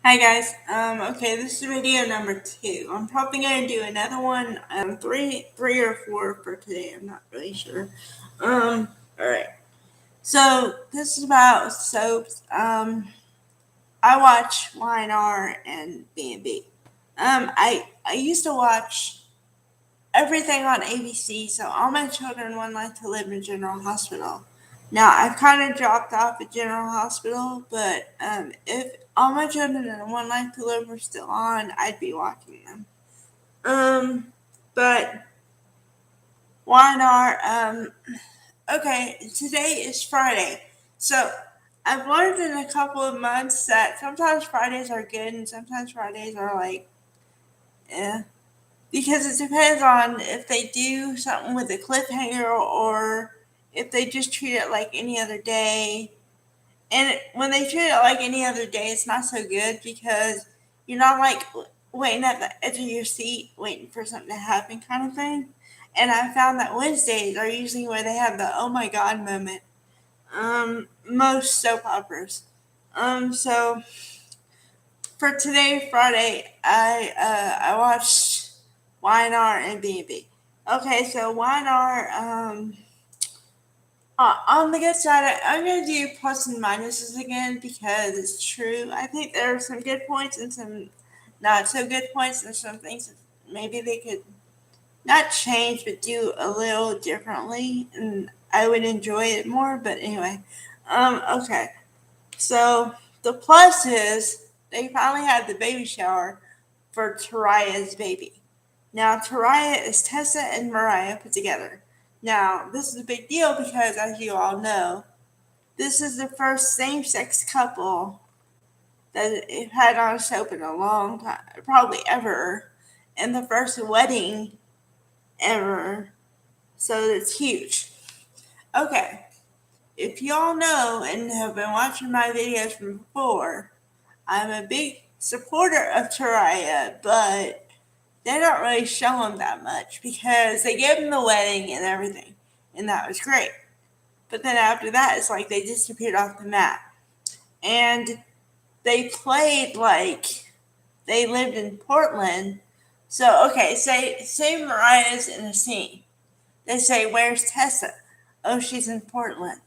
Hi guys. Okay, this is video number 2. I'm probably gonna do another one. Three or four for today. I'm not really sure. All right. So this is about soaps. I watch YNR and B&B. I used to watch everything on ABC. So all my children would like to live in General Hospital. Now I've kind of dropped off at General Hospital, but if all my children in One Life to Live were still on, I'd be watching them. But why not? Okay, today is Friday, so I've learned in a couple of months that sometimes Fridays are good and sometimes Fridays are like, eh. Because it depends on if they do something with a cliffhanger or if they just treat it like any other day. And when they treat it like any other day, it's not so good because you're not like waiting at the edge of your seat, waiting for something to happen kind of thing. And I found that Wednesdays are usually where they have the oh my god moment. Most soap operas. So for today, Friday, I watched YNR and B&B. Okay, so YNR, on the good side, I'm going to do plus and minuses again because it's true. I think there are some good points and some not so good points, and some things that maybe they could not change but do a little differently, and I would enjoy it more. But anyway, okay. So the plus is they finally had the baby shower for Taraya's baby. Now, Taraya is Tessa and Mariah put together. Now, this is a big deal because, as you all know, this is the first same sex couple that it had on a soap in a long time, probably ever, and the first wedding ever. So it's huge. Okay, if y'all know and have been watching my videos from before, I'm a big supporter of Taraya, but they don't really show him that much because they gave him the wedding and everything, and that was great. But then after that, it's like they disappeared off the map. And they played like they lived in Portland. So, okay, say Mariah's in a scene. They say, "Where's Tessa?" "Oh, she's in Portland."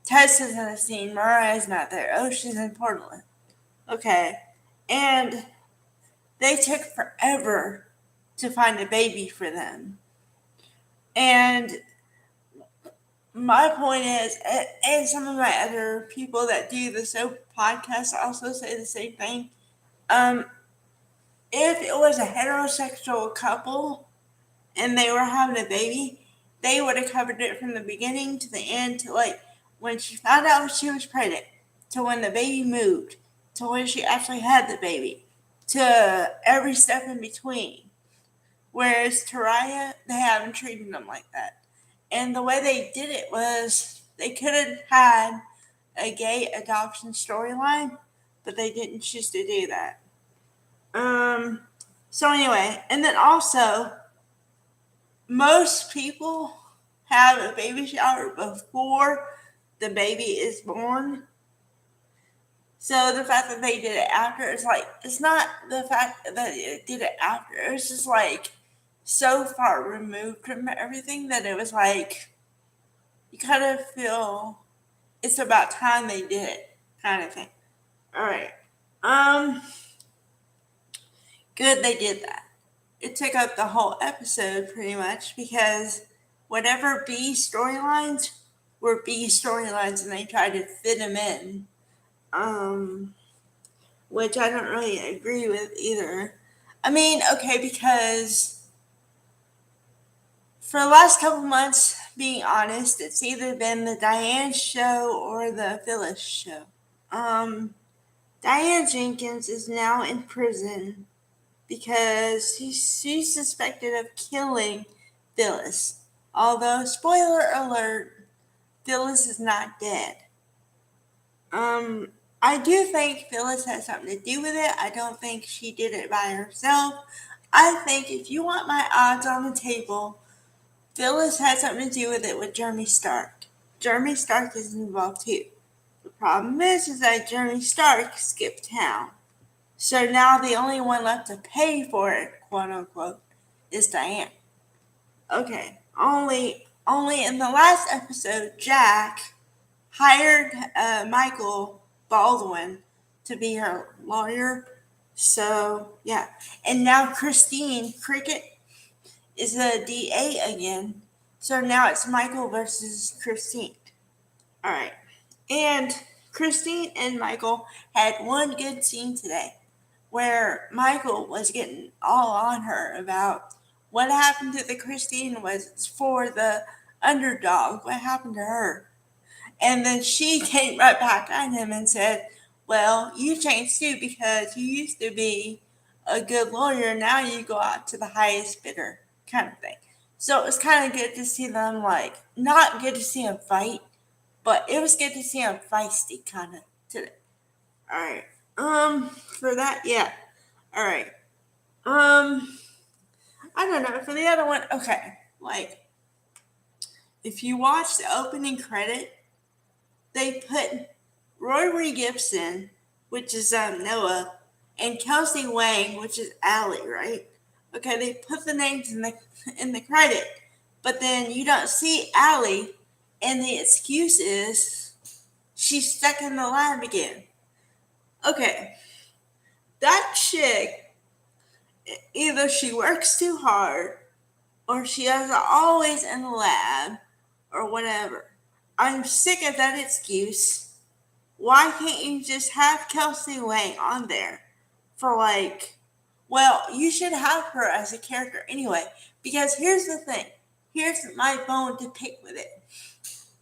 Tessa's in a scene. Mariah's not there. "Oh, she's in Portland." Okay. And they took forever to find a baby for them. And my point is, and some of my other people that do the soap podcast also say the same thing. Um, if it was a heterosexual couple and they were having a baby, they would have covered it from the beginning to the end to like when she found out she was pregnant, to when the baby moved, to when she actually had the baby, to every step in between. Whereas Taraya, they haven't treated them like that. And the way they did it was they could have had a gay adoption storyline, but they didn't choose to do that. Um, so anyway, and then also, most people have a baby shower before the baby is born. So the fact that they did it after, it's like, it's not the fact that they did it after. It was just like so far removed from everything that it was like, you kind of feel it's about time they did it, kind of thing. All right. Um, Good they did that. It took up the whole episode pretty much because whatever B storylines were B storylines and they tried to fit them in. Um, which I don't really agree with either. I mean, okay, because for the last couple months, being honest, it's either been the Diane show or the Phyllis show. Um, Diane Jenkins is now in prison because she's suspected of killing Phyllis. Although, spoiler alert, Phyllis is not dead. Um, I do think Phyllis has something to do with it. I don't think she did it by herself. I think if you want my odds on the table, Phyllis had something to do with it with Jeremy Stark. Jeremy Stark is involved too. The problem is that Jeremy Stark skipped town. So now the only one left to pay for it, quote unquote, is Diane. Okay, only in the last episode, Jack hired Michael Baldwin to be her lawyer. So yeah, and now Christine Cricket is a DA again. So now it's Michael versus Christine. All right, and Christine and Michael had one good scene today where Michael was getting all on her about what happened to the Christine was for the underdog. What happened to her? And then she came right back at him and said, well, you changed too because you used to be a good lawyer. Now you go out to the highest bidder kind of thing. So it was kind of good to see them, like, not good to see them fight, but it was good to see them feisty kind of today. All right. For that, yeah. All right. I don't know. For the other one, okay. Like, if you watch the opening credit, they put Rory Gibson, which is Noah, and Kelsey Wang, which is Allie, right? Okay, they put the names in the credit, but then you don't see Allie, and the excuse is she's stuck in the lab again. Okay, that chick, either she works too hard, or she is always in the lab, or whatever. I'm sick of that excuse. Why can't you just have Kelsey Wang on there for like, well, you should have her as a character anyway, because here's the thing. Here's my bone to pick with it.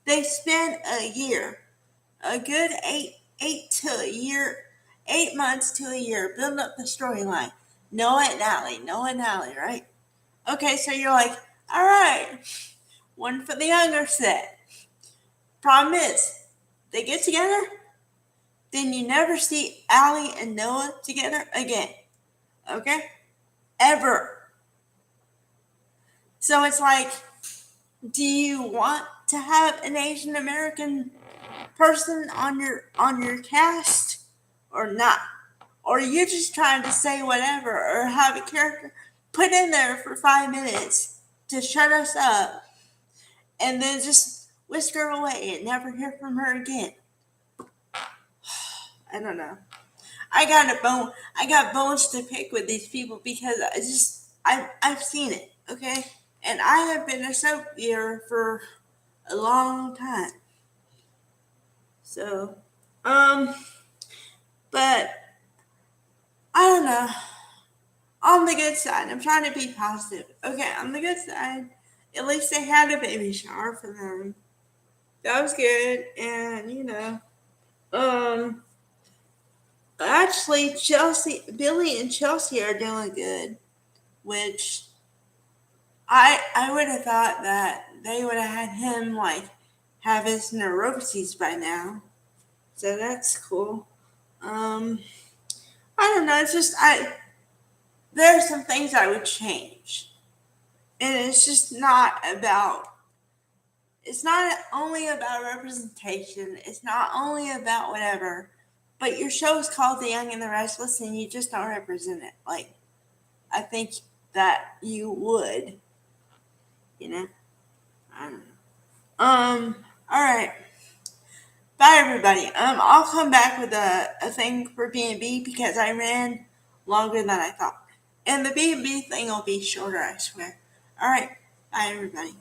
They spent a year, a good 8 months to a year building up the storyline. Noah and Allie, right? Okay, so you're like, all right, one for the younger set. Problem is, they get together, then you never see Allie and Noah together again. Okay? Ever. So it's like, do you want to have an Asian American person on your cast or not? Or are you just trying to say whatever or have a character put in there for 5 minutes to shut us up and then just whisk her away and never hear from her again? I don't know. I got bones to pick with these people because I've seen it, okay? And I have been a soap viewer for a long time. So, but I don't know. On the good side, I'm trying to be positive. Okay, on the good side, at least they had a baby shower for them. That was good, and actually, Billy and Chelsea are doing good, which I would have thought that they would have had him like have his neuroses by now. So that's cool. I don't know. It's just there are some things I would change, and it's just not about. It's not only about representation. It's not only about whatever. But your show is called The Young and the Restless, and you just don't represent it. Like I think that you would. You know. I don't know. All right. Bye, everybody. I'll come back with a thing for B&B because I ran longer than I thought. And the B&B thing will be shorter, I swear. All right. Bye, everybody.